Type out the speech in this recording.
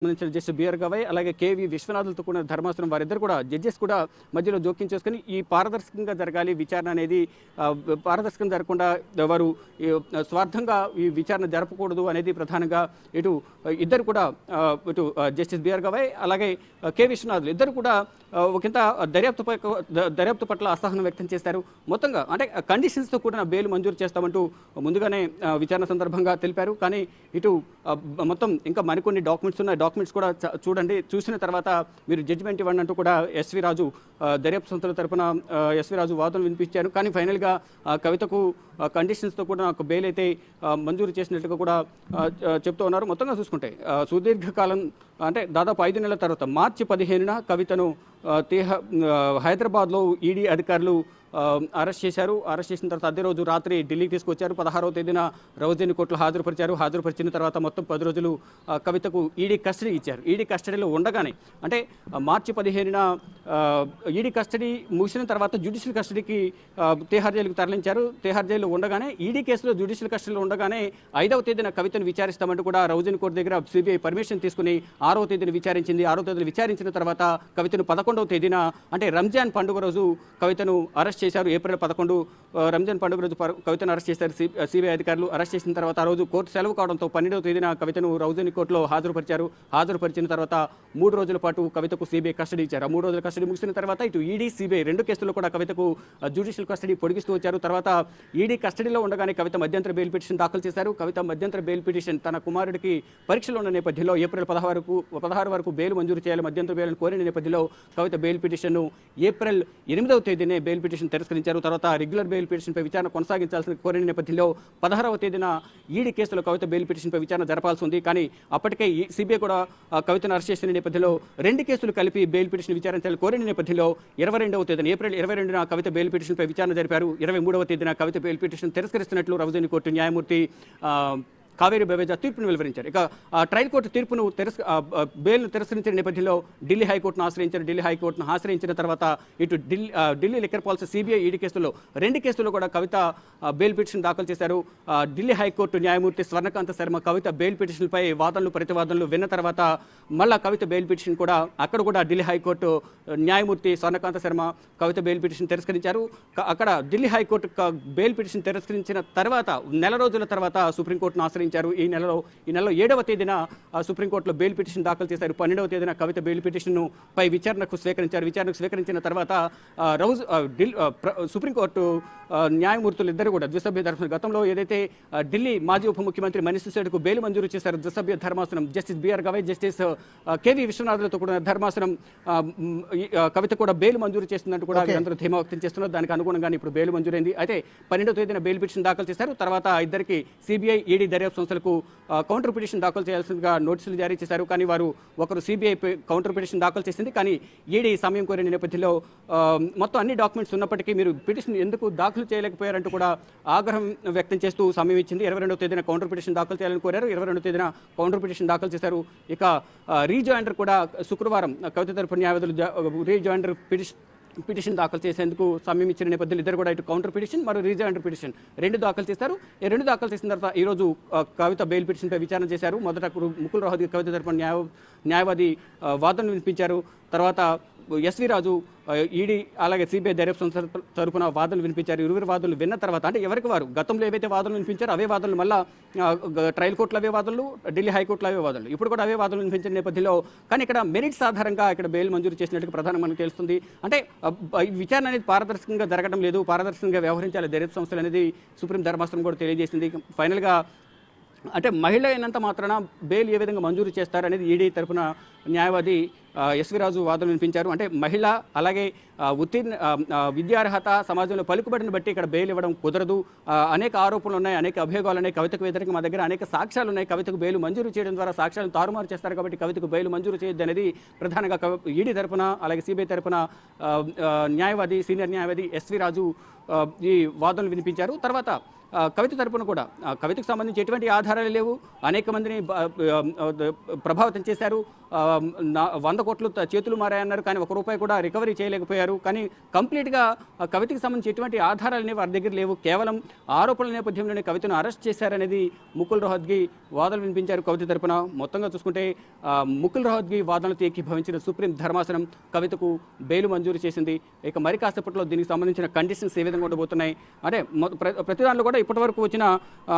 సంబంధించిన justice B R Gavai అలాగే KV విశ్వనాథులతో కూడిన ధర్మాసనం వారిద్దరు కూడా జడ్జెస్ కూడా మధ్యలో జోక్యం చేసుకుని ఈ పారదర్శకంగా జరగాలి విచారణ అనేది పారదర్శకంగా జరగకుండా వారు స్వార్థంగా ఈ విచారణ జరపకూడదు అనేది ప్రధానంగా ఇటు ఇద్దరు కూడా ఇటు జస్టిస్ బిఆర్ గవాయ్ అలాగే కె విశ్వనాథులు ఇద్దరు కూడా ఒకంత దర్యాప్తు పట్ల అసహనం వ్యక్తం చేశారు. మొత్తంగా అంటే కండిషన్స్తో కూడిన బెయిల్ మంజూరు చేస్తామంటూ ముందుగానే విచారణ సందర్భంగా తెలిపారు. కానీ ఇటు మొత్తం ఇంకా మరికొన్ని డాక్యుమెంట్స్ ఉన్నాయి, డాక్యుమెంట్స్ కూడా చూడండి, చూసిన తర్వాత మీరు జడ్జిమెంట్ ఇవ్వండి అంటూ కూడా ఎస్వి రాజు దర్యాప్తు సంస్థల తరపున ఎస్వి రాజు వాదనలు వినిపించారు. కానీ ఫైనల్గా కవితకు కండిషన్స్తో కూడా ఒక బెయిల్ అయితే మంజూరు చేసినట్టుగా కూడా చెప్తూ ఉన్నారు. మొత్తంగా చూసుకుంటే సుదీర్ఘకాలం అంటే దాదాపు 5 నెలల తర్వాత మార్చి 15న కవితను హైదరాబాద్లో ఈడీ అధికారులు అరెస్ట్ చేశారు. అరెస్ట్ చేసిన తర్వాత అదే రోజు రాత్రి ఢిల్లీకి తీసుకొచ్చారు. 16వ తేదీన రౌజేని కోర్టులో హాజరుపరిచిన తర్వాత మొత్తం 10 రోజులు కవితకు ఈడీ కస్టడీ ఇచ్చారు. ఈడీ కస్టడీలో ఉండగానే అంటే మార్చి 15న ఈడీ కస్టడీ ముగిసిన తర్వాత జ్యుడిషియల్ కస్టడీకి తిహార్ జైలుకు తరలించారు. తిహార్ జైల్లో ఉండగానే ఈడీ కేసులో జ్యుడిషియల్ కస్టడీలో ఉండగానే 5వ తేదీన కవితను విచారిస్తామంటూ కూడా రౌజేని కోర్టు దగ్గర సిబిఐ పర్మిషన్ తీసుకుని 6వ తేదీన విచారించింది. 6వ తేదీన విచారించిన తర్వాత కవితను 11వ తేదీన అంటే రంజాన్ పండుగ రోజు కవితను అరెస్ట్ చేశారు. ఏప్రిల్ 11 రంజాన్ పండుగ రోజు కవితను అరెస్ట్ చేశారు సిబిఐ అధికారులు. అరెస్ట్ చేసిన తర్వాత ఆ రోజు కోర్టు సెలవు కావడంతో 12వ తేదీన కవితను రౌజేని కోర్టులో హాజరుపరిచిన తర్వాత 3 రోజుల పాటు కవితకు సిబిఐ కస్టడీ ఇచ్చారు. ఆ 3 రోజుల కస్టడీ ముగిసిన తర్వాత ఇటు ఈడీ సిబిఐ 2 కేసుల్లో కూడా కవితకు జ్యుడిషియల్ కస్టడీ పొడిగిస్తూ వచ్చారు. తర్వాత ఈడీ కస్టడీలో ఉండగానే కవిత మధ్యంతర బెయిల్ పిటిషన్ దాఖలు చేశారు. కవిత మధ్యంతర బెయిల్ పిటిషన్ తన కుమారుడికి పరీక్షలు ఉన్న నేపథ్యంలో ఏప్రిల్ 16 వరకు బెయిల్ మంజూరు చేయాలి, మధ్యంతర బెయిల్ కోరిన నేపథ్యంలో కవిత బెయిల్ పిటిషన్ను ఏప్రిల్ 8వ తేదీనే బెయిల్ పిటిషన్ తిరస్కరించారు. తర్వాత రెగ్యులర్ బెయిల్ పిటిషన్పై విచారణ కొనసాగించాల్సిన కోరిన నేపథ్యంలో 16వ తేదీన ఈడీ కేసులో కవిత బెయిల్ పిటిషన్పై విచారణ జరపాల్సి ఉంది. కానీ అప్పటికే సిబిఐ కూడా కవితను అరెస్ట్ చేసిన నేపథ్యంలో 2 కేసులు కలిపి బెయిల్ పిటిషన్ విచారించాలని కోరిన నేపథ్యంలో 22వ తేదీన ఏప్రిల్ 22న కవిత బెయిల్ పిటిషన్పై విచారణ జరిపారు. 23వ తేదీన కవిత బెయిల్ పిటిషన్ తిరస్కరిస్తున్నట్లు రౌజేని కోర్టు న్యాయమూర్తి కావేరి బవేజా తీర్పును వెలువరించారు. ఇక ట్రయల్ కోర్టు తీర్పును బెయిల్ను తిరస్కరించిన నేపథ్యంలో ఢిల్లీ హైకోర్టును ఆశ్రయించారు. ఢిల్లీ హైకోర్టును ఆశ్రయించిన తర్వాత ఇటు Delhi liquor policy CBI ED కేసుల్లో 2 కేసుల్లో కూడా కవిత బెయిల్ పిటిషన్ దాఖలు చేశారు. ఢిల్లీ హైకోర్టు న్యాయమూర్తి స్వర్ణకాంత శర్మ కవిత బెయిల్ పిటిషన్పై వాదనలు ప్రతివాదనలు విన్న తర్వాత మళ్ళా కవిత బెయిల్ పిటిషన్ కూడా అక్కడ కూడా ఢిల్లీ హైకోర్టు న్యాయమూర్తి స్వర్ణకాంత శర్మ కవిత బెయిల్ పిటిషన్ తిరస్కరించారు. అక్కడ ఢిల్లీ హైకోర్టు బెయిల్ పిటిషన్ తిరస్కరించిన తర్వాత నెల రోజుల తర్వాత సుప్రీంకోర్టును ఆశ్రయించారు. ఈ నెలలో 7వ తేదీన సుప్రీంకోర్టులో బెయిల్ పిటిషన్ దాఖలు చేశారు. 12వ తేదీన కవిత బెయిల్ పిటిషన్ పై విచారణకు స్వీకరించిన తర్వాత సుప్రీంకోర్టు న్యాయమూర్తులు ఇద్దరు కూడా ద్విసభ్య ధర్మాసనం గతంలో ఏదైతే ఢిల్లీ మాజీ ఉప ముఖ్యమంత్రి మనీష్ సిసోడియాకు బెయిల్ మంజూరు చేశారు ద్విసభ్య ధర్మాసనం Justice B R Gavai Justice K V విశ్వనాథులతో కూడా ధర్మాసనం కవిత కూడా బెయిల్ మంజూరు చేస్తుందంటూ కూడా అందరూ ధీమా వ్యక్తం చేస్తున్నారు. దానికి అనుగుణంగానే ఇప్పుడు బెయిల్ మంజూరైంది. అయితే 12వ తేదీన బెయిల్ పిటిషన్ దాఖలు చేశారు. తర్వాత ఇద్దరికి సిబిఐ ఈడీ దర్యాప్తు సంస్థలకు కౌంటర్ పిటిషన్ దాఖలు చేయాల్సిందిగా నోటీసులు జారీ చేశారు. కానీ వారు ఒకరు సిబిఐ కౌంటర్ పిటిషన్ దాఖలు చేసింది. కానీ ఈడీ సమయం కోరిన నేపథ్యంలో మొత్తం అన్ని డాక్యుమెంట్స్ ఉన్నప్పటికీ మీరు పిటిషన్ ఎందుకు దాఖలు చేయలేకపోయారంటూ కూడా ఆగ్రహం వ్యక్తం చేస్తూ సమయం ఇచ్చింది. 22వ తేదీన కౌంటర్ పిటిషన్ దాఖలు చేయాలని కోరారు. 22వ తేదీన కౌంటర్ పిటిషన్ దాఖలు చేశారు. ఇక రీజాయిండర్ కూడా శుక్రవారం కవిత తరపు న్యాయవాదులు రీజాయిండర్ పిటిషన్ దాఖలు చేసేందుకు సమయం ఇచ్చిన నేపథ్యంలో ఇద్దరు కూడా ఇటు కౌంటర్ పిటిషన్ మరియు రీజాయిండర్ పిటిషన్ 2 దాఖలు చేస్తారు. ఈ 2 దాఖలు చేసిన తర్వాత ఈరోజు కవిత బెయిల్ పిటిషన్పై విచారణ చేశారు. మొదట ముకుల్ రోహత్గి కవిత తరపున న్యాయవాది వాదనలు వినిపించారు. తర్వాత ఎస్వి రాజు ఈడీ అలాగే సిబిఐ దర్యాప్తు సంస్థ తరపున వాదనలు వినిపించారు. ఇరువురు వాదనలు విన్న తర్వాత అంటే ఎవరికి వారు గతంలో ఏవైతే వాదనలు వినిపించారో అవే వాదనలు మళ్ళా ట్రయల్ కోర్టులో అవే వాదనలు, ఢిల్లీ హైకోర్టులో అవే వాదనలు, ఇప్పుడు కూడా అవే వాదనలు వినిపించిన నేపథ్యంలో కానీ ఇక్కడ మెరిట్స్ ఆధారంగా ఇక్కడ బెయిల్ మంజూరు చేసినట్టుగా ప్రధానంగా మనకు తెలుస్తుంది. అంటే విచారణ అనేది పారదర్శకంగా జరగడం లేదు, పారదర్శకంగా వ్యవహరించాలి దర్యాప్తు సంస్థలు అనేది సుప్రీం ధర్మాసనం కూడా తెలియజేసింది. ఫైనల్గా అంటే మహిళ అయినంత మాత్రాన బెయిల్ ఏ విధంగా మంజూరు చేస్తారనేది ఈడీ తరపున న్యాయవాది ఎస్వి రాజు వాదనలు వినిపించారు. అంటే మహిళ అలాగే విద్యార్హత సమాజంలో పలుకుబడిని బట్టి ఇక్కడ బెయిల్ ఇవ్వడం కుదరదు, అనేక ఆరోపణలు ఉన్నాయి, అనేక అభియోగాలు ఉన్నాయి, కవితకు వ్యతిరేకంగా మా దగ్గర అనేక సాక్ష్యాలు ఉన్నాయి, కవితకు బెయిల్ మంజూరు చేయడం ద్వారా సాక్ష్యాలను తారుమారు చేస్తారు కాబట్టి కవితకు బెయిల్ మంజూరు చేయొద్దు అనేది ప్రధానంగా ఈడీ తరపున అలాగే సిబిఐ తరపున సీనియర్ న్యాయవాది ఎస్వి రాజు ఈ వాదనలు వినిపించారు. తర్వాత కవిత తరపున కూడా కవితకు సంబంధించి ఎటువంటి ఆధారాలు లేవు, అనేక మందిని ప్రభావితం చేశారు, 100 కోట్లు చేతులు మారాయన్నారు, కానీ ₹1 కూడా రికవరీ చేయలేకపోయారు. కానీ కంప్లీట్గా కవితకు సంబంధించి ఎటువంటి ఆధారాలు అనేవి వారి దగ్గర లేవు, కేవలం ఆరోపణల నేపథ్యంలోనే కవితను అరెస్ట్ చేశారనేది ముకుల్ రోహత్గి వాదనలు వినిపించారు కవిత తరపున. మొత్తంగా చూసుకుంటే ముకుల్ రోహత్గి వాదనలతో ఏకీభవించిన సుప్రీం ధర్మాసనం కవితకు బెయిల్ మంజూరు చేసింది. ఇక మరి కాసేపట్లో దీనికి సంబంధించిన కండిషన్స్ ఏ విధంగా ఉండబోతున్నాయి అంటే ప్రతి దాంట్లో కూడా ఇప్పటివరకు వచ్చిన